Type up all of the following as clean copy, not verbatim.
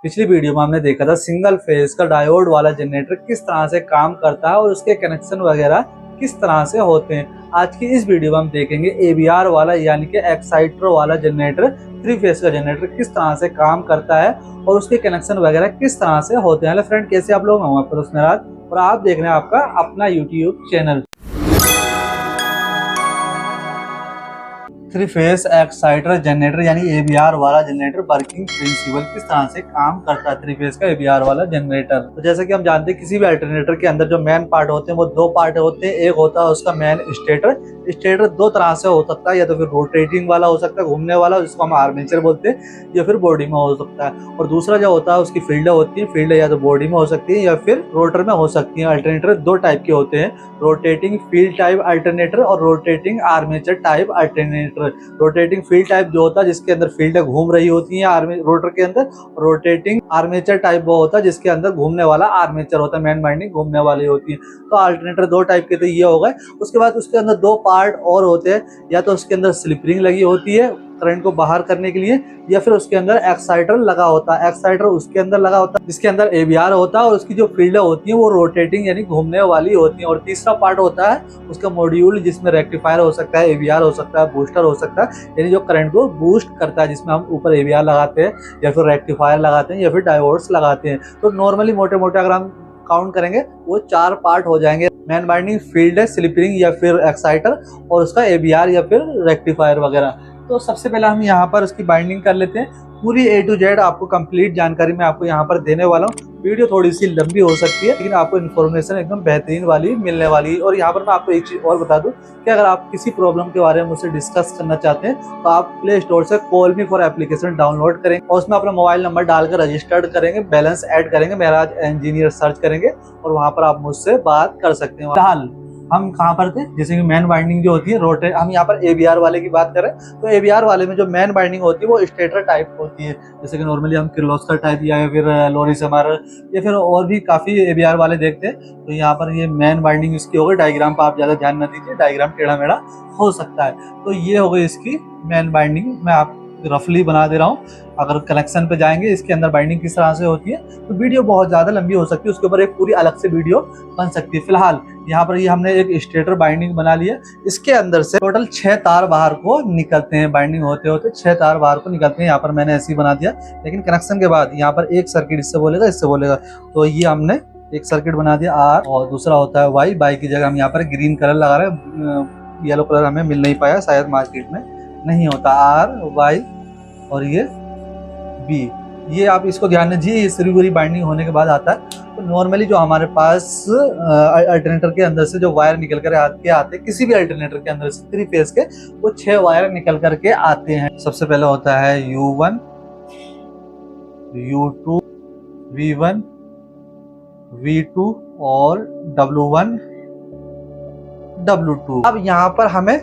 पिछली वीडियो में हमने देखा था सिंगल फेज का डायोड वाला जनरेटर किस तरह से काम करता है और उसके कनेक्शन वगैरह किस तरह से होते हैं। आज की इस वीडियो में हम देखेंगे AVR वाला यानी कि एक्साइटर वाला जनरेटर, 3 फेज का जनरेटर किस तरह से काम करता है और उसके कनेक्शन वगैरह किस तरह से होते हैं। हेलो फ्रेंड, कैसे आप लोग? मैं फिरोज मेहराज और आप देख रहे हैं आपका अपना YouTube channel. 3 phase exciter generator यानी AVR वाला जनरेटर वर्किंग प्रिंसिपल किस तरह से काम करता है। 3 फेज का AVR वाला जनरेटर, तो जैसे कि हम जानते हैं किसी भी अल्टरनेटर के अंदर जो मेन पार्ट होते हैं वो 2 पार्ट होते हैं। एक होता है उसका मेन स्टेटर। स्टेटर 2 तरह से हो सकता है, या तो फिर रोटेटिंग वाला हो सकता है, घूमने वाला, जिसको हम आर्मेचर बोलते हैं, या फिर बॉडी में हो सकता है। और दूसरा जो होता है उसकी फील्ड होती है, फील्ड या तो बॉडी में हो सकती है या फिर रोटर में हो सकती है। अल्टरनेटर 2 टाइप के होते हैं, रोटेटिंग फील्ड टाइप अल्टरनेटर और rotating armature type alternator. Rotating field type जो होता है जिसके अंदर फील्ड घूम रही होती है रोटर के अंदर। रोटेटिंग आर्मेचर टाइप वो होता है जिसके अंदर घूमने वाला आर्मेचर होता है, मेन वाइंडिंग घूमने वाली होती है। तो अल्टरनेटर 2 टाइप के तो ये हो गए। उसके बाद उसके अंदर 2 पार्ट और होते हैं, या तो उसके अंदर स्लिप रिंग लगी होती है करंट को बाहर करने के लिए, या फिर उसके अंदर एक्साइटर लगा होता है। एक्साइटर उसके अंदर लगा होता है जिसके अंदर AVR होता है और उसकी जो फील्ड होती है वो रोटेटिंग यानी घूमने वाली होती है। और तीसरा पार्ट होता है उसका मॉड्यूल, जिसमें रेक्टिफायर हो सकता है, AVR हो सकता है, बूस्टर हो सकता है, यानी जो करंट को बूस्ट करता है, जिसमें हम ऊपर AVR लगाते हैं या फिर रेक्टिफायर लगाते हैं या फिर डायोड्स लगाते हैं। तो नॉर्मली मोटे मोटे अगर हम काउंट करेंगे वो 4 पार्ट हो जाएंगे। मेन वाइंडिंग, फील्ड है, स्लिप रिंग या फिर एक्साइटर और उसका AVR या फिर रेक्टिफायर वगैरह। तो सबसे पहले हम यहाँ पर उसकी बाइंडिंग कर लेते हैं। पूरी A to Z आपको कंप्लीट जानकारी मैं आपको यहाँ पर देने वाला हूँ। वीडियो थोड़ी सी लंबी हो सकती है लेकिन आपको इन्फॉर्मेशन एकदम बेहतरीन वाली मिलने वाली है। और यहाँ पर मैं आपको एक चीज और बता दूं कि अगर आप किसी प्रॉब्लम के बारे में मुझसे डिस्कस करना चाहते हैं तो आप प्ले स्टोर से call me for application download करेंगे और उसमें अपना मोबाइल नंबर डालकर रजिस्टर्ड करेंगे, बैलेंस ऐड करेंगे, मेहराज इंजीनियर सर्च करेंगे और वहाँ पर आप मुझसे बात कर सकते हैं। फिलहाल हम कहाँ पर थे, जैसे कि मेन वाइंडिंग जो होती है रोटेट, हम यहाँ पर AVR वाले की बात करें तो AVR वाले में जो मेन वाइंडिंग होती है वो स्टेटर टाइप होती है। जैसे कि नॉर्मली हम किर्लोस्कर टाइप या फिर लोरिस हमारा या फिर और भी काफ़ी AVR वाले देखते हैं। तो यहाँ पर ये मेन वाइंडिंग इसकी हो गई। डायग्राम पर आप ज़्यादा ध्यान न दीजिए, डायग्राम टेढ़ा मेढ़ा हो सकता है। तो ये हो गई इसकी मेन वाइंडिंग, मैं आप रफली बना दे रहा हूँ। अगर कनेक्शन पे जाएंगे इसके अंदर बाइंडिंग किस तरह से होती है तो वीडियो बहुत ज़्यादा लंबी हो सकती है, उसके ऊपर एक पूरी अलग से वीडियो बन सकती है। फिलहाल यहाँ पर ये हमने एक स्टेटर बाइंडिंग बना लिया। इसके अंदर से टोटल 6 तार बाहर को निकलते हैं। बाइंडिंग होते होते 6 तार बाहर को निकलते हैं। यहाँ पर मैंने ऐसे ही बना दिया, लेकिन कनेक्शन के बाद यहाँ पर एक सर्किट इससे बोलेगा, इससे बोलेगा। तो ये हमने एक सर्किट बना दिया R, और दूसरा होता है Y की जगह हम यहाँ पर ग्रीन कलर लगा रहे हैं। येलो कलर हमें मिल नहीं पाया, शायद मार्केट में नहीं होता। R, Y और ये B, ये आप इसको ध्यान दीजिए। ये पूरी बाइंडिंग होने के बाद आता है। तो नॉर्मली जो हमारे पास अल्टरनेटर के अंदर से जो वायर निकल कर आते हैं, किसी भी अल्टरनेटर के अंदर से 3 फेज के, वो 6 वायर निकल करके आते हैं। सबसे पहले होता है U1, U2, V1, V2 और W1, W2। अब यहाँ पर हमें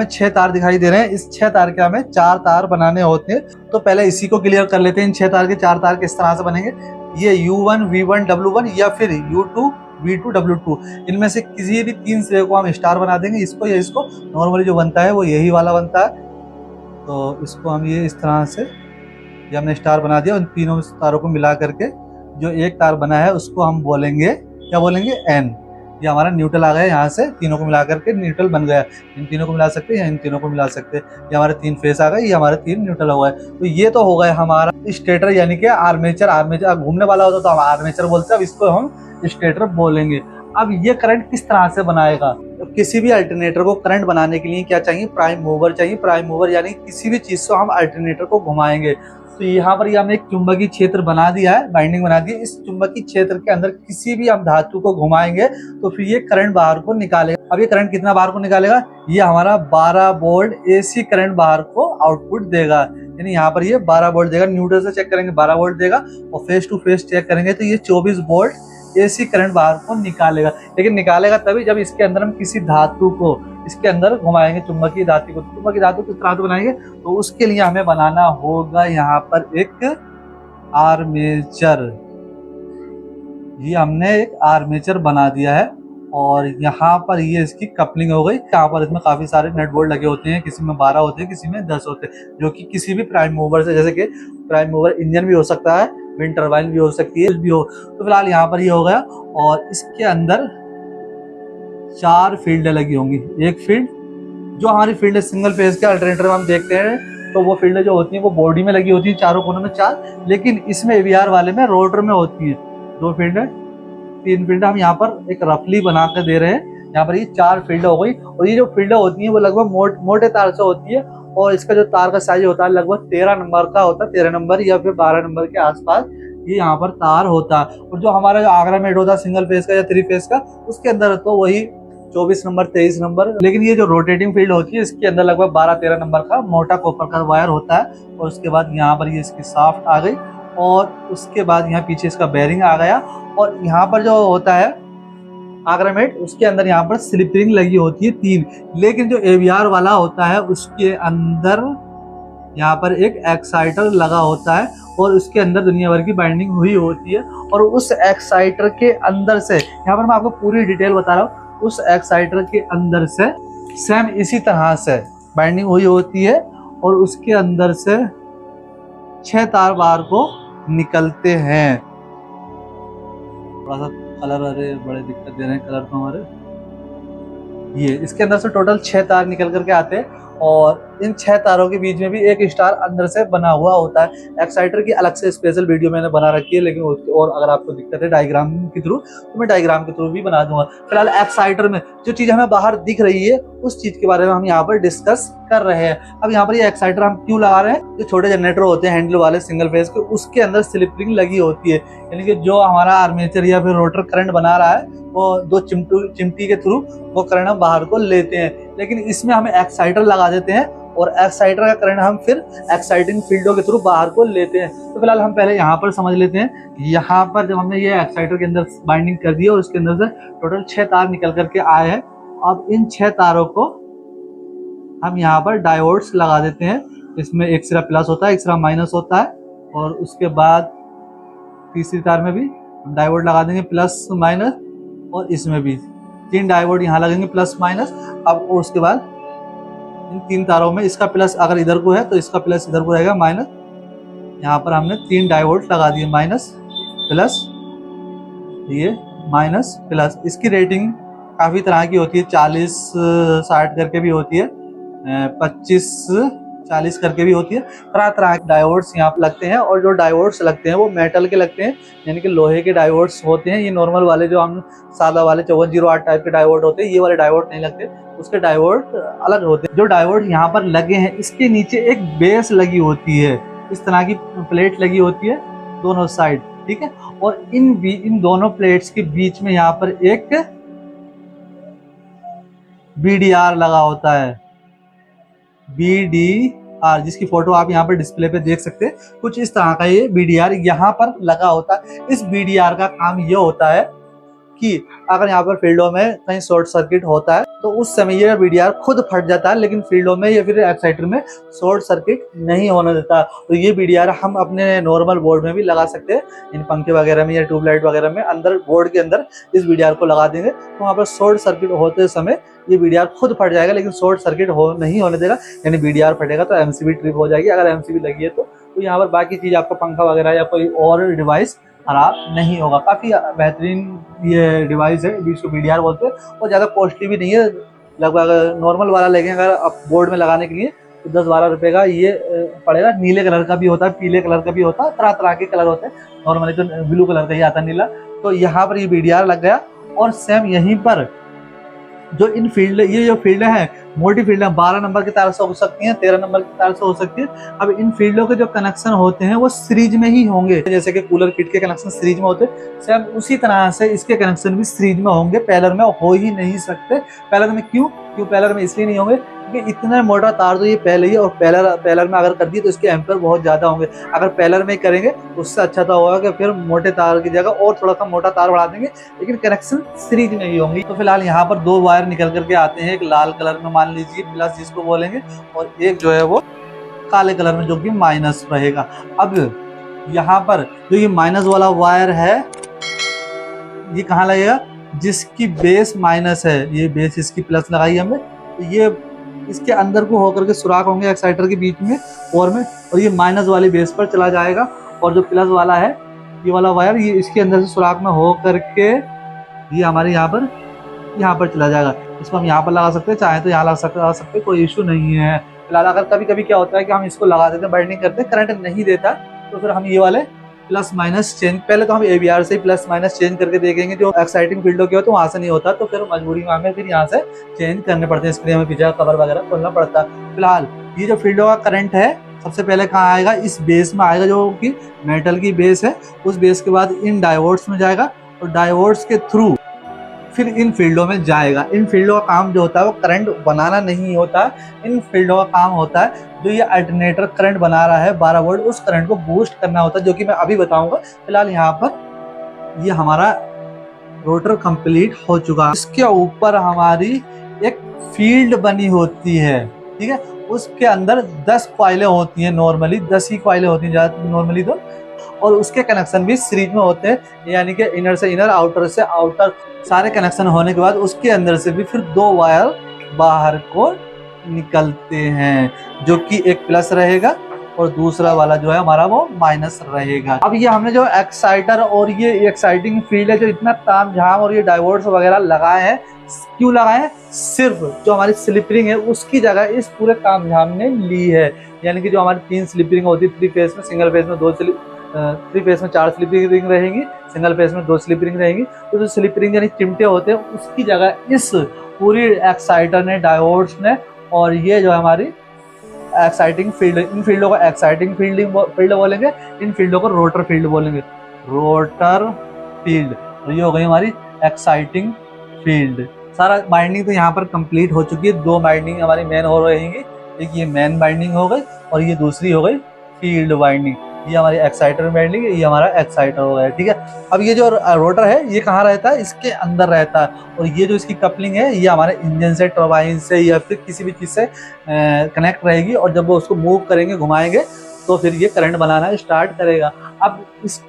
6 तार दिखाई दे रहे हैं। इस 6 तार के हमें 4 तार बनाने होते हैं। तो पहले इसी को क्लियर कर लेते हैं। इन 6 तार के 4 तार किस तरह से बनेंगे। ये U1, V1, W1 या फिर U2, V2, W2, इनमें से किसी भी 3 सिरे को हम स्टार बना देंगे, इसको या इसको। नॉर्मली जो बनता है वो यही वाला बनता है। तो इसको हम ये इस तरह से, ये हमने स्टार बना दिया। उन तीनों तारों को मिला करके जो एक तार बना है उसको हम बोलेंगे, क्या बोलेंगे, N। ये हमारा न्यूट्रल आ गया। यहाँ से तीनों को मिला करके न्यूट्रल बन गया। इन तीनों को मिला सकते हैं या इन तीनों को मिला सकते हैं। ये हमारे 3 फेस आ गए, ये हमारे 3 न्यूट्रल हो गए। तो ये तो हो गया हमारा स्टेटर यानी कि आर्मेचर। आर्मेचर घूमने वाला होता तो हम आर्मेचर बोलते हैं, अब इसको हम स्टेटर बोलेंगे। अब ये करंट किस तरह से बनाएगा। तो किसी भी अल्टरनेटर को करंट बनाने के लिए क्या चाहिए, प्राइम मूवर चाहिए। प्राइम मूवर यानी किसी भी चीज को हम अल्टरनेटर को घुमाएंगे। तो यहाँ पर हमने एक चुंबकीय क्षेत्र बना दिया है, बाइंडिंग बना दी है। इस चुंबकीय क्षेत्र के अंदर किसी भी हम धातु को घुमाएंगे तो फिर ये करंट बाहर को निकालेगा। अब ये करंट कितना बाहर को निकालेगा, ये हमारा 12 वोल्ट AC करंट बाहर को आउटपुट देगा। यानी यहाँ पर ये 12 वोल्ट देगा। न्यूट्रल से चेक करेंगे 12 वोल्ट देगा, और फेस टू फेस चेक करेंगे तो ये 24 वोल्ट AC करंट बाहर को निकालेगा। लेकिन निकालेगा तभी जब इसके अंदर हम किसी धातु को इसके अंदर घुमाएंगे, चुंबकीय धातु को। चुंबकीय धातु किस तरह से बनाएंगे, तो उसके लिए हमें बनाना होगा यहाँ पर एक आर्मेचर। ये हमने एक आर्मेचर बना दिया है और यहाँ पर ये इसकी कपलिंग हो गई। यहाँ पर इसमें काफी सारे नट बोल्ट लगे होते हैं, किसी में 12 होते हैं, किसी में 10 होते हैं, जो कि किसी भी प्राइम मूवर से, जैसे कि प्राइम मूवर इंजन भी हो सकता है, विंड टर्बाइन भी हो सकती है, कुछ भी हो। तो फिलहाल यहाँ पर ये हो गया और इसके अंदर 4 फील्डें लगी होंगी। एक फील्ड जो हमारी फील्ड है सिंगल फेज के अल्टरनेटर में हम देखते हैं तो वो फील्ड जो होती है वो बॉडी में लगी होती है, चारों कोनों में 4, लेकिन इसमें AVR वाले में रोटर में होती है 2 फील्ड है, 3 फील्ड हम यहाँ पर एक रफली बना कर दे रहे हैं। यहाँ पर ये 4 फील्ड हो गई और ये जो फील्ड होती है वो लगभग मोटे तार से होती है और इसका जो तार का साइज होता है लगभग 13 नंबर का होता है, 13 नंबर या फिर 12 नंबर के आसपास ये यहाँ पर तार होता है। और जो हमारा जो आगरा मेड होता है सिंगल फेज का या 3 फेज का, उसके अंदर तो वही 24 नंबर 23 नंबर, लेकिन ये जो रोटेटिंग फील्ड होती है इसके अंदर लगभग 12-13 नंबर का मोटा कॉपर का वायर होता है। और उसके बाद यहाँ पर ये इसकी शाफ्ट आ गई और उसके बाद यहाँ पीछे इसका बेरिंग आ गया और यहाँ पर जो होता है आगरा मेड उसके अंदर यहाँ पर स्लिप रिंग लगी होती है 3, लेकिन जो AVR वाला होता है उसके अंदर यहाँ पर एक एक्साइटर लगा होता है और उसके अंदर दुनिया भर की बाइंडिंग हुई होती है। और उस एक्साइटर के अंदर से, यहाँ पर मैं आपको पूरी डिटेल बता रहा हूँ, उस एक्साइटर के अंदर से सेम इसी तरह से बाइंडिंग हुई होती है और उसके अंदर से 6 तार बाहर को निकलते हैं। थोड़ा सा कलर, अरे बड़े दिक्कत दे रहे हैं कलर तो हमारे। ये इसके अंदर से टोटल 6 तार निकल करके आते हैं और इन 6 तारों के बीच में भी एक स्टार अंदर से बना हुआ होता है। एक्साइटर की अलग से स्पेशल वीडियो मैंने बना रखी है, लेकिन और अगर आपको दिक्कत है डायग्राम के थ्रू तो मैं डायग्राम के थ्रू भी बना दूंगा। फिलहाल एक्साइटर में जो चीज़ हमें बाहर दिख रही है उस चीज़ के बारे में हम यहाँ पर डिस्कस कर रहे हैं। अब यहाँ पर ये एक्साइटर हम क्यों लगा रहे हैं, जो छोटे जनरेटर होते हैं हैंडल वाले सिंगल फेज के, उसके अंदर स्लिप रिंग लगी होती है, यानी कि जो हमारा आर्मेचर या फिर रोटर करंट बना रहा है वो 2 चिमटी के थ्रू वो करंट हम बाहर को लेते हैं। लेकिन इसमें हमें एक्साइटर लगा देते हैं और एक्साइटर का करंट हम फिर एक्साइटिंग फील्डों के थ्रू बाहर को लेते हैं। तो फिलहाल हम पहले यहाँ पर समझ लेते हैं। यहाँ पर जब हमने ये एक्साइटर के अंदर बाइंडिंग कर दी और उसके अंदर से टोटल 6 तार निकल करके आए हैं। अब इन 6 तारों को हम यहाँ पर डायोड्स लगा देते हैं। इसमें एक सिरा प्लस होता है, एक सिरा माइनस होता है और उसके बाद तीसरी तार में भी डायोड लगा देंगे प्लस माइनस और इसमें भी 3 डायोड यहाँ लगेंगे प्लस माइनस। अब उसके बाद इन 3 तारों में इसका प्लस अगर इधर को है तो इसका प्लस इधर को रहेगा माइनस। यहाँ पर हमने 3 डायोड लगा दिए, माइनस प्लस, ये माइनस प्लस। इसकी रेटिंग काफ़ी तरह की होती है, 40-60 करके भी होती है, 25-40 करके भी होती है। तरह तरह के डायोड्स यहाँ पे लगते हैं और जो डायोड्स लगते हैं वो मेटल के लगते हैं, यानी कि लोहे के डायोड्स होते हैं। ये नॉर्मल वाले जो हम सादा वाले 5408 टाइप के डायोड होते हैं, ये वाले डायोड नहीं लगते, उसके डायोड अलग होते हैं। जो डायोड यहाँ पर लगे हैं इसके नीचे एक बेस लगी होती है, इस तरह की प्लेट लगी होती है दोनों साइड, ठीक है। और इन दोनों प्लेट्स के बीच में यहाँ पर एक BDR लगा होता है, BDR, जिसकी फोटो आप यहाँ पर डिस्प्ले पे देख सकते हैं। कुछ इस तरह का ये BDR यहाँ पर लगा होता है। इस BDR का काम ये होता है कि अगर यहाँ पर फील्डों में कहीं शॉर्ट सर्किट होता है तो उस समय ये BDR खुद फट जाता है, लेकिन फील्डों में या फिर एक्साइटर में शॉर्ट सर्किट नहीं होने देता। तो ये BDR हम अपने नॉर्मल बोर्ड में भी लगा सकते हैं, इन पंखे वगैरह में या ट्यूबलाइट वगैरह में अंदर बोर्ड के अंदर इस BDR को लगा देंगे तो वहाँ पर शॉर्ट सर्किट होते समय ये BDR खुद फट जाएगा, लेकिन शॉर्ट सर्किट नहीं होने देगा। यानी BDR फटेगा तो MCB ट्रिप हो जाएगी। अगर MCB लगी है तो यहाँ पर बाकी चीज़ आपका पंखा वगैरह या कोई और डिवाइस खराब नहीं होगा। काफ़ी बेहतरीन ये डिवाइस है, जिसको BDR बोलते हैं, और ज़्यादा कॉस्टली भी नहीं है। लगभग नॉर्मल वाला लेंगे अगर आप बोर्ड में लगाने के लिए तो 10-12 रुपये का ये पड़ेगा। नीले कलर का भी होता है, पीले कलर का भी होता है, तरह तरह के कलर होते हैं। नॉर्मली तो ब्लू कलर का ही आता है, नीला। तो यहाँ पर ये BDR लग गया और सेम यहीं पर जो इन फील्ड, ये जो फील्ड है मोटी फील्ड है, 12 नंबर की तार से हो सकती हैं, 13 नंबर की तार से हो सकती है। अब इन फील्डों के जो कनेक्शन होते हैं वो सीरीज में ही होंगे, जैसे कि कूलर किट के कनेक्शन सीरीज में होते हैं, सेम उसी तरह से इसके कनेक्शन भी सीरीज में होंगे। पैरेलल में हो ही नहीं सकते। पैरेलल में क्यों पैरेलल में इसलिए नहीं होंगे क्योंकि इतना मोटा तार तो ये पहले ही, और पैरेलल में अगर कर दिए तो इसके एम्पेयर बहुत ज्यादा होंगे। अगर पैरेलल में करेंगे उससे अच्छा तो होगा कि फिर मोटे तार की जगह और थोड़ा सा मोटा तार बढ़ा देंगे, लेकिन कनेक्शन सीरीज में ही होंगी। तो फिलहाल यहाँ पर 2 वायर निकल करके आते हैं, एक लाल कलर में मान लीजिए प्लस जिसको बोलेंगे, और एक जो है वो काले कलर में जो कि माइनस रहेगा। अब यहाँ पर जो ये माइनस वाला वायर है ये कहाँ लगेगा, जिसकी बेस माइनस है, ये बेस इसकी प्लस लगाई हमने, तो ये इसके अंदर को होकर के सुराख होंगे एक्साइटर के बीच में और ये माइनस वाली बेस पर चला जाएगा, और जो प्लस वाला है ये वाला वायर ये इसके अंदर से सुराख में हो करके ये हमारे यहाँ पर चला जाएगा। इसको हम यहाँ पर लगा सकते हैं, चाहे तो यहाँ लगा सकते, कोई इशू नहीं है। फिलहाल अगर कभी कभी क्या होता है कि हम इसको लगा देते हैं, बाइंडिंग करते हैं, करंट नहीं देता, तो फिर हम ये वाले प्लस माइनस चेंज, पहले तो हम AVR से प्लस माइनस चेंज करके देखेंगे। जो एक्साइटिंग फील्डों की हो तो वहाँ से नहीं होता, तो फिर मजबूरी में हमें फिर यहाँ से चेंज करने पड़ते हैं, इसके लिए हमें पीछे कवर वगैरह खोलना पड़ता है। फिलहाल ये जो फील्डों का करंट है सबसे पहले कहाँ आएगा, इस बेस में आएगा, जो कि मेटल की बेस है। उस बेस के बाद इन डायोड्स में जाएगा और डायोड्स के थ्रू फिर इन फील्डों में जाएगा। इन फील्डों का काम जो होता है वो करंट बनाना नहीं होता, इन फील्डों का काम होता है जो ये अल्टरनेटर करंट बना रहा है 12 वोल्ट, उस करंट को बूस्ट करना होता है, जो कि मैं अभी बताऊंगा। फिलहाल यहाँ पर ये हमारा रोटर कंप्लीट हो चुका है। इसके ऊपर हमारी एक फील्ड बनी होती है, ठीक है। उसके अंदर 10 कॉइलें होती हैं, नॉर्मली 10 ही कॉइलें होती हैं ज़्यादा नॉर्मली तो, और उसके कनेक्शन भी सीरीज में होते हैं, यानी कि इनर से इनर, आउटर से आउटर, सारे कनेक्शन होने के बाद उसके अंदर से भी फिर 2 वायर बाहर को निकलते हैं, जो कि एक प्लस रहेगा और दूसरा वाला जो है हमारा वो माइनस रहेगा। अब ये हमने जो एक्साइटर और ये एक्साइटिंग फील्ड है, जो इतना तामझाम और ये डायोड्स वगैरह लगाए हैं, क्यों लगाए हैं? सिर्फ जो हमारी स्लिप रिंग है उसकी जगह इस पूरे तामझाम ने ली है। यानी कि जो हमारी 3 स्लिप रिंग होती है 3 फेस में, सिंगल फेस में 3 फेस में 4 स्लिप रिंग रहेंगी, सिंगल फेस में 2 स्लिप रिंग रहेंगी। तो जो स्लिप रिंग यानी चिमटे होते हैं उसकी जगह इस पूरी एक्साइटर ने, डायोड्स ने, और ये जो हमारी एक्साइटिंग फील्ड, इन फील्डों को एक्साइटिंग फील्ड बोलेंगे, इन फील्डों को रोटर फील्ड बोलेंगे, रोटर फील्ड। तो ये हो गई हमारी एक्साइटिंग फील्ड। सारा बाइंडिंग तो यहाँ पर कंप्लीट हो चुकी है। 2 बाइंडिंग हमारी मेन हो रहेंगी, एक ये मेन बाइंडिंग हो गई और ये दूसरी हो गई फील्ड बाइंडिंग। ये हमारी एक्साइटर बाइंडिंग, ये हमारा एक्साइटर हो गया, ठीक है। अब ये जो रोटर है ये कहाँ रहता है? इसके अंदर रहता है, और ये जो इसकी कपलिंग है ये हमारे इंजन से, टर्बाइन से या फिर किसी भी चीज़ से कनेक्ट रहेगी, और जब वो उसको मूव करेंगे, घुमाएंगे, तो फिर ये करंट बनाना स्टार्ट करेगा। अब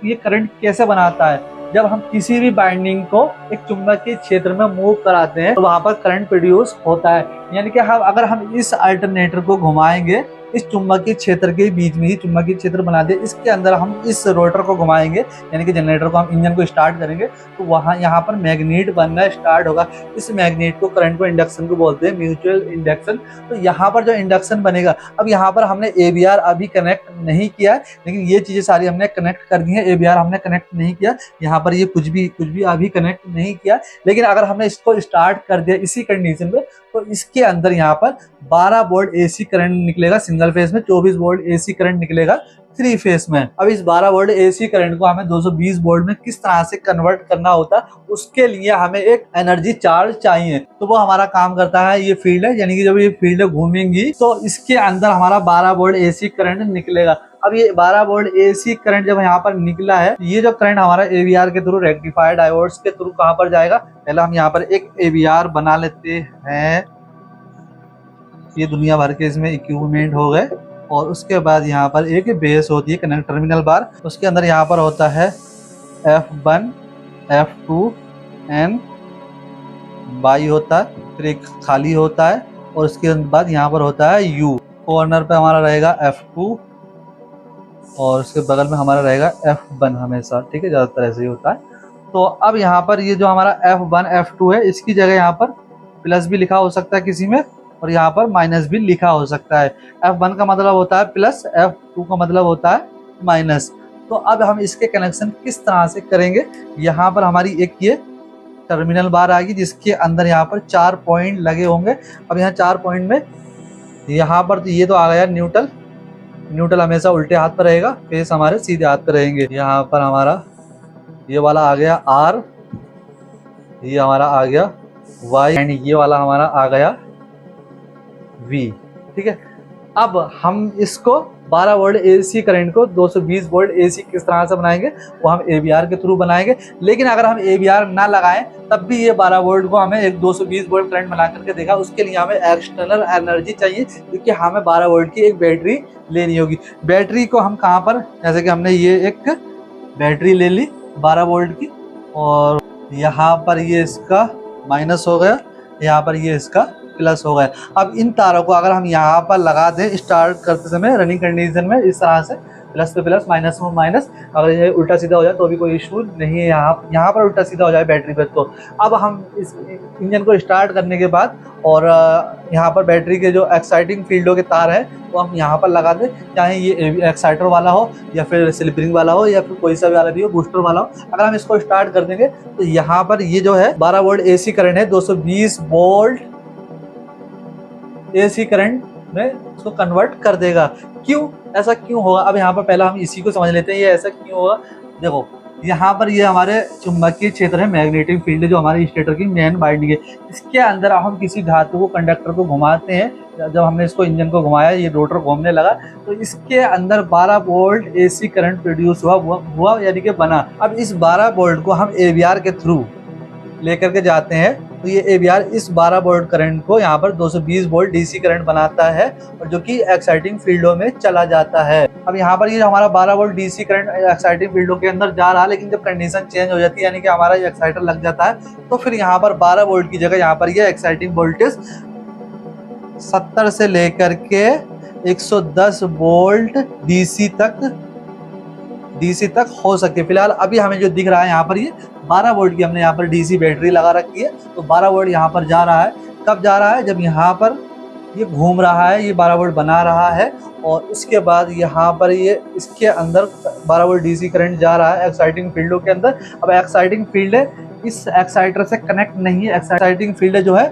ये करंट कैसे बनाता है? जब हम किसी भी बाइंडिंग को एक चुंबकीय क्षेत्र में मूव कराते हैं तो वहाँ पर करंट प्रोड्यूस होता है। यानी कि अगर हम इस अल्टरनेटर को घुमाएंगे, इस चुंबकीय क्षेत्र के बीच में ही चुंबकीय क्षेत्र बना दे, इसके अंदर हम इस रोटर को घुमाएंगे, यानी कि जनरेटर को, हम इंजन को स्टार्ट करेंगे, तो वहाँ यहाँ पर मैग्नेट बनना स्टार्ट होगा। इस मैग्नेट को, करंट को, इंडक्शन को बोलते हैं, म्यूचुअल इंडक्शन। तो यहाँ पर जो इंडक्शन बनेगा, अब यहाँ पर हमने AVR अभी कनेक्ट नहीं किया है, लेकिन ये चीज़ें सारी हमने कनेक्ट कर दी है। AVR हमने कनेक्ट नहीं किया, यहाँ पर ये कुछ भी अभी कनेक्ट नहीं किया, लेकिन अगर हमने इसको स्टार्ट कर दिया इसी कंडीशन में, तो इसके अंदर यहाँ पर 12 वोल्ट AC करंट निकलेगा सिंगल फेस में, 24 वोल्ट AC करंट निकलेगा 3 फेस में। अब इस 12 वोल्ट AC करंट को हमें 220 वोल्ट में किस तरह से कन्वर्ट करना होता है, उसके लिए हमें एक एनर्जी चार्ज चाहिए। तो वो हमारा काम करता है ये फील्ड है, यानी कि जब ये फील्ड घूमेंगी तो इसके अंदर हमारा 12 वोल्ट AC करंट निकलेगा। अब ये 12 वोल्ट AC करंट जब यहाँ पर निकला है, ये जो करंट हमारा AVR के थ्रू, रेक्टिफायर डायोड्स के थ्रू कहाँ पर जाएगा? पहले हम यहाँ पर एक AVR बना लेते हैं। ये दुनिया भर के इसमें इक्विपमेंट हो गए, और उसके बाद यहाँ पर एक बेस होती है, कनेक्ट टर्मिनल बार, उसके अंदर यहाँ पर होता है F1, F2 एंड बाई होता है, फिर एक खाली होता है, और उसके बाद यहाँ पर होता है U। कॉर्नर पे हमारा रहेगा F2 और उसके बगल में हमारा रहेगा F1 हमेशा, ठीक है, ज़्यादातर ऐसे ही होता है। तो अब यहाँ पर ये जो हमारा F1, F2 है, इसकी जगह यहाँ पर प्लस भी लिखा हो सकता है किसी में, और यहाँ पर माइनस भी लिखा हो सकता है। F1 का मतलब होता है प्लस, F2 का मतलब होता है माइनस। तो अब हम इसके कनेक्शन किस तरह से करेंगे? यहाँ पर हमारी एक ये टर्मिनल बार आएगी, जिसके अंदर यहाँ पर 4 पॉइंट लगे होंगे। अब यहाँ 4 पॉइंट में यहाँ पर ये तो आ गया न्यूट्रल, न्यूट्रल हमेशा उल्टे हाथ पर रहेगा, फेस हमारे सीधे हाथ पर रहेंगे। यहाँ पर हमारा ये वाला आ गया R, ये हमारा आ गया Y, एंड ये वाला हमारा आ गया V, ठीक है। अब हम इसको 12 वोल्ट AC करंट को 220 वोल्ट AC किस तरह से बनाएंगे? वो हम AVR के थ्रू बनाएंगे। लेकिन अगर हम AVR ना लगाएं तब भी ये 12 वोल्ट को हमें एक 220 वोल्ट करंट बना करके देखा। उसके लिए हमें एक्सटर्नल एनर्जी चाहिए, क्योंकि हमें 12 वोल्ट की एक बैटरी लेनी होगी। बैटरी को हम कहाँ पर, जैसे कि हमने ये एक बैटरी ले ली 12 वोल्ट की, और यहाँ पर ये इसका माइनस हो गया, यहाँ पर ये इसका प्लस हो गया। अब इन तारों को अगर हम यहाँ पर लगा दें स्टार्ट करते समय रनिंग कंडीशन में इस तरह से, प्लस पे प्लस, माइनस में माइनस, अगर ये उल्टा सीधा हो जाए तो भी कोई इशू नहीं है। यहाँ पर उल्टा सीधा हो जाए बैटरी पर तो अब हम इस इंजन को स्टार्ट करने के बाद और यहाँ पर बैटरी के जो एक्साइटिंग फील्डों के तार है वो हम यहाँ पर लगा दें, चाहे ये एक्साइटर वाला हो या फिर स्लिपरिंग वाला हो या फिर कोई सा भी वाला भी हो, बूस्टर वाला हो। अगर हम इसको स्टार्ट कर देंगे तो यहाँ पर ये जो है 12 वोल्ट AC करंट है, 220 वोल्ट AC करंट में इसको कन्वर्ट कर देगा। क्यों ऐसा क्यों होगा? अब यहाँ पर पहला हम इसी को समझ लेते हैं, ये ऐसा क्यों होगा। देखो यहाँ पर ये हमारे चुंबकीय क्षेत्र है, मैग्नेटिक फील्ड जो हमारे स्टेटर की मेन बाइंडिंग है। इसके अंदर हम किसी धातु को, कंडक्टर को घुमाते हैं, जब हमने इसको इंजन को घुमाया, ये रोटर घूमने लगा तो इसके अंदर 12 वोल्ट AC करंट प्रोड्यूस हुआ यानी कि बना। अब इस 12 वोल्ट को हम AVR के थ्रू लेकर के जाते हैं तो ये AVR इस 12 वोल्ट करंट को यहाँ पर 220 वोल्ट DC करंट बनाता है और जो कि एक्साइटिंग फील्डों में चला जाता है। अब यहाँ पर ये हमारा 12 वोल्ट DC करंट एक्साइटिंग फील्डों के अंदर जा रहा है, लेकिन जब कंडीशन चेंज हो जाती है यानी कि हमारा ये एक्साइटर लग जाता है तो फिर यहाँ पर 12 वोल्ट की जगह यहाँ पर ये एक्साइटिंग वोल्टेज 70 से लेकर के 110 वोल्ट DC तक हो सकती है। फिलहाल अभी हमें जो दिख रहा है यहाँ पर ये 12 वोल्ट की हमने यहाँ पर DC बैटरी लगा रखी है, तो 12 वोल्ट यहाँ पर जा रहा है। कब जा रहा है? जब यहाँ पर ये घूम रहा है, ये 12 वोल्ट बना रहा है और उसके बाद यहाँ पर ये इसके अंदर 12 वोल्ट DC करंट जा रहा है एक्साइटिंग फील्डों के अंदर। अब एक्साइटिंग फील्ड इस एक्साइटर से कनेक्ट नहीं है, एक्साइटिंग फील्ड जो है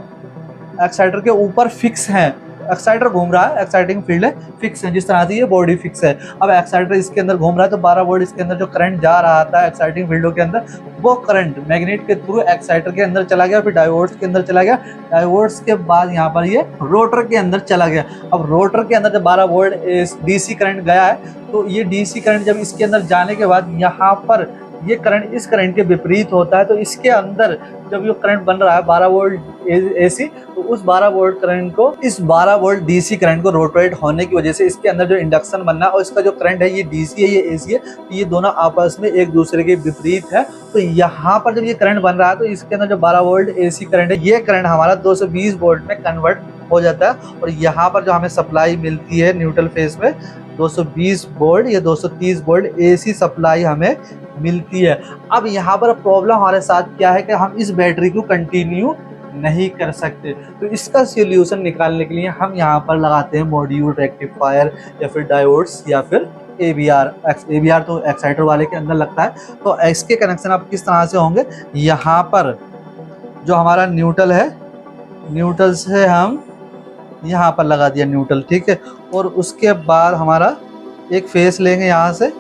एक्साइटर के ऊपर फिक्स है। एक्साइटर घूम रहा है, एक्साइटिंग फील्ड फिक्स है, जिस तरह से ये बॉडी फिक्स है। अब एक्साइटर इसके अंदर घूम रहा है तो 12 वोल्ट इसके अंदर जो करंट जा रहा था एक्साइटिंग फील्डों के अंदर, वो करंट मैग्नेट के थ्रू एक्साइटर के अंदर चला गया, फिर डायोड्स के अंदर चला गया, डायोड्स के बाद यहाँ पर ये रोटर के अंदर चला गया। अब रोटर के अंदर जब 12 वोल्ट DC करंट गया है तो ये DC करंट जब इसके अंदर जाने के बाद यहाँ पर ये करंट इस करंट के विपरीत होता है, तो इसके अंदर जब ये करंट बन रहा है 12 वोल्ट AC, तो उस 12 वोल्ट करंट को, इस 12 वोल्ट DC करंट को रोटेट होने की वजह से इसके अंदर जो इंडक्शन बनना है और इसका जो करंट है ये DC है, ये AC है, तो ये दोनों आपस में एक दूसरे के विपरीत है। तो यहाँ पर जब ये करंट बन रहा है तो इसके अंदर जो 12 वोल्ट AC करंट है, ये करंट हमारा 220 वोल्ट में कन्वर्ट हो जाता है और यहाँ पर जो हमें सप्लाई मिलती है न्यूट्रल फेज में 220 वोल्ट या 230 वोल्ट AC सप्लाई हमें मिलती है। अब यहाँ पर प्रॉब्लम हमारे साथ क्या है कि हम इस बैटरी को कंटिन्यू नहीं कर सकते, तो इसका सॉल्यूशन निकालने के लिए हम यहाँ पर लगाते हैं मॉड्यूल रेक्टिफायर या फिर डायोड्स या फिर AVR तो एक्साइटर वाले के अंदर लगता है। तो इसके कनेक्शन आप किस तरह से होंगे, यहाँ पर जो हमारा न्यूट्रल है, न्यूट्रल से हम यहाँ पर लगा दिया न्यूट्रल, ठीक है, और उसके बाद हमारा एक फेस लेंगे यहाँ से,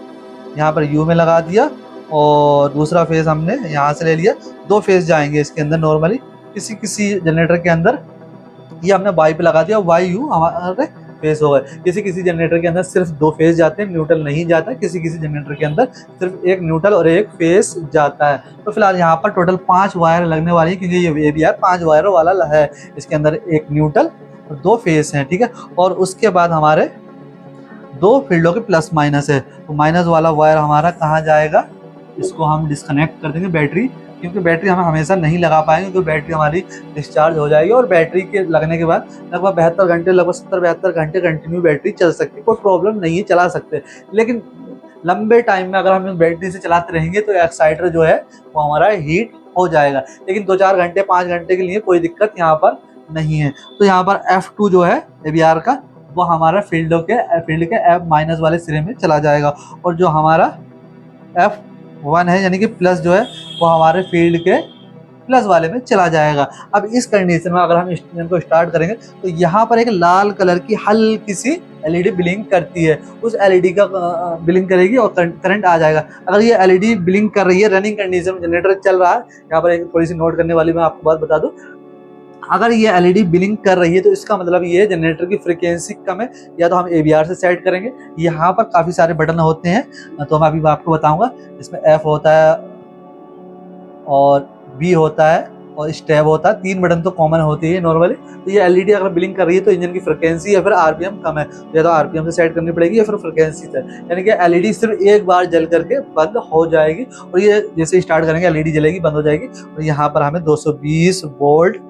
यहाँ पर U में लगा दिया और दूसरा फेस हमने यहाँ से ले लिया। 2 फेस जाएंगे इसके अंदर नॉर्मली, किसी जनरेटर के अंदर ये हमने Y पे लगा दिया, YU हमारे फेस हो गए। किसी जनरेटर के अंदर सिर्फ 2 फेस जाते हैं, न्यूट्रल नहीं जाता, किसी जनरेटर के अंदर सिर्फ एक न्यूट्रल और एक फेस जाता है। तो फिलहाल यहाँ पर टोटल 5 वायर लगने वाली है क्योंकि ये AVR 5 वायरों वाला है, इसके अंदर एक न्यूट्रल और 2 फेस हैं, ठीक है। और उसके बाद हमारे 2 फील्डों के प्लस माइनस है, तो माइनस वाला वायर हमारा कहाँ जाएगा, इसको हम डिस्कनेक्ट कर देंगे बैटरी, क्योंकि बैटरी हम हमेशा नहीं लगा पाएंगे क्योंकि बैटरी हमारी डिस्चार्ज हो जाएगी और बैटरी के लगने के बाद लगभग 72 घंटे, लगभग 70-72 घंटे कंटिन्यू बैटरी चल सकती है, कोई प्रॉब्लम नहीं है, चला सकते। लेकिन लंबे टाइम में अगर हम बैटरी से चलाते रहेंगे तो एक्साइटर जो है वो हमारा हीट हो जाएगा, लेकिन 2-4 घंटे 5 घंटे के लिए कोई दिक्कत यहाँ पर नहीं है। तो यहाँ पर F2 जो है AVR का वो हमारा फील्ड के F- वाले सिरे में चला जाएगा और जो हमारा F1 है यानी कि प्लस जो है वो हमारे फील्ड के प्लस वाले में चला जाएगा। अब इस कंडीशन में अगर हम इंजन को स्टार्ट करेंगे तो यहाँ पर एक लाल कलर की हल्की सी LED ब्लिंक करती है, उस LED का ब्लिंक करेगी और करंट आ जाएगा। अगर ये LED ब्लिंक कर रही है, रनिंग कंडीशन में जनरेटर चल रहा है, यहाँ पर एक थोड़ी सी नोट करने वाली मैं आपको बात बता दूं, अगर ये LED ब्लिंक कर रही है तो इसका मतलब ये जनरेटर की फ्रीक्वेंसी कम है, या तो हम AVR से सेट करेंगे। यहाँ पर काफ़ी सारे बटन होते हैं तो मैं अभी आपको बताऊंगा, इसमें F होता है और B होता है और स्टेप होता है, 3 बटन तो कॉमन होती है नॉर्मली। तो ये LED अगर ब्लिंक कर रही है तो इंजन की फ्रीक्वेंसी या फिर RPM कम है, या तो RPM से सेट करनी पड़ेगी या फिर फ्रीक्वेंसी से, यानी कि LED सिर्फ एक बार जल करके बंद हो जाएगी और ये जैसे स्टार्ट करेंगे LED जलेगी, बंद हो जाएगी और यहाँ पर हमें 220 वोल्ट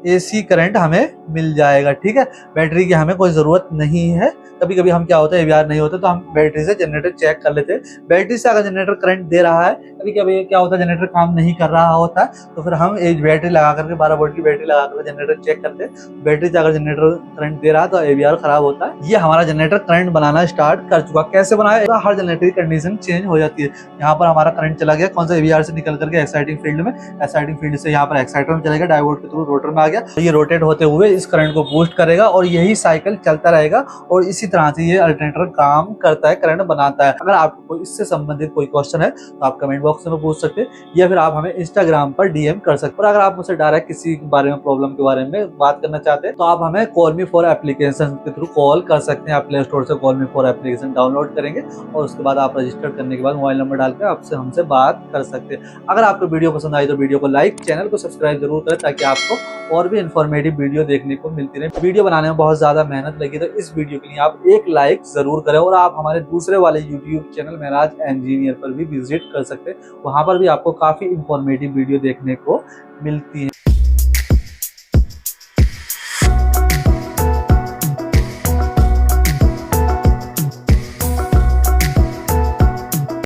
AC करंट हमें मिल जाएगा, ठीक है। बैटरी की हमें कोई ज़रूरत नहीं है, कभी कभी हम क्या होता है AVR नहीं होता तो हम बैटरी से जनरेटर चेक कर लेते हैं। बैटरी से अगर जनरेटर करंट दे रहा है, कभी कभी क्या होता है जनरेटर काम नहीं कर रहा होता है, तो फिर हम एक बैटरी लगा करके 12 वोल्ट की बैटरी लगा करके जनरेटर चेक करते हैं। बैटरी से अगर जनरेटर करंट दे रहा है तो AVR खराब होता है। ये हमारा जनरेटर करंट बनाना स्टार्ट कर चुका। कैसे बनाया, हर जनरेटर की कंडीशन चेंज हो जाती है। यहाँ पर हमारा करंट चला गया कौन सा AVR से निकल करके एक्साइटिंग फील्ड में, एक्साइटिंग फील्ड से यहाँ पर एक्साइटर में चलेगा, डायोड के थ्रू रोटर में आ गया, तो ये रोटेट होते हुए इस करंट को बूस्ट करेगा और यही साइकिल चलता रहेगा और इसी तरह से ये अल्टरनेटर काम करता है, करंट बनाता है। अगर आपको इससे संबंधित कोई क्वेश्चन है तो आप कमेंट बॉक्स में पूछ सकते हैं या फिर आप हमें इंस्टाग्राम पर DM कर सकते हैं। और अगर आप मुझसे डायरेक्ट किसी के बारे में, प्रॉब्लम के बारे में बात करना चाहते हैं तो आप हमें कॉल मी फॉर एप्लीकेशन के थ्रू कॉल कर सकते हैं। आप प्ले स्टोर से call me for application download करेंगे और उसके बाद आप रजिस्टर करने के बाद मोबाइल नंबर डालकर आपसे हमसे बात कर सकते हैं। अगर आपको वीडियो पसंद आई तो वीडियो को लाइक, चैनल को सब्सक्राइब जरूर करें ताकि आपको और भी इन्फॉर्मेटिव वीडियो देखने को मिलती रहे। वीडियो बनाने में बहुत ज्यादा मेहनत लगी तो इस वीडियो के लिए आप एक लाइक जरूर करें और आप हमारे दूसरे वाले यूट्यूब चैनल महराज इंजीनियर पर भी विजिट कर सकते हैं। वहां पर भी आपको काफी इन्फॉर्मेटिव वीडियो देखने को मिलती है।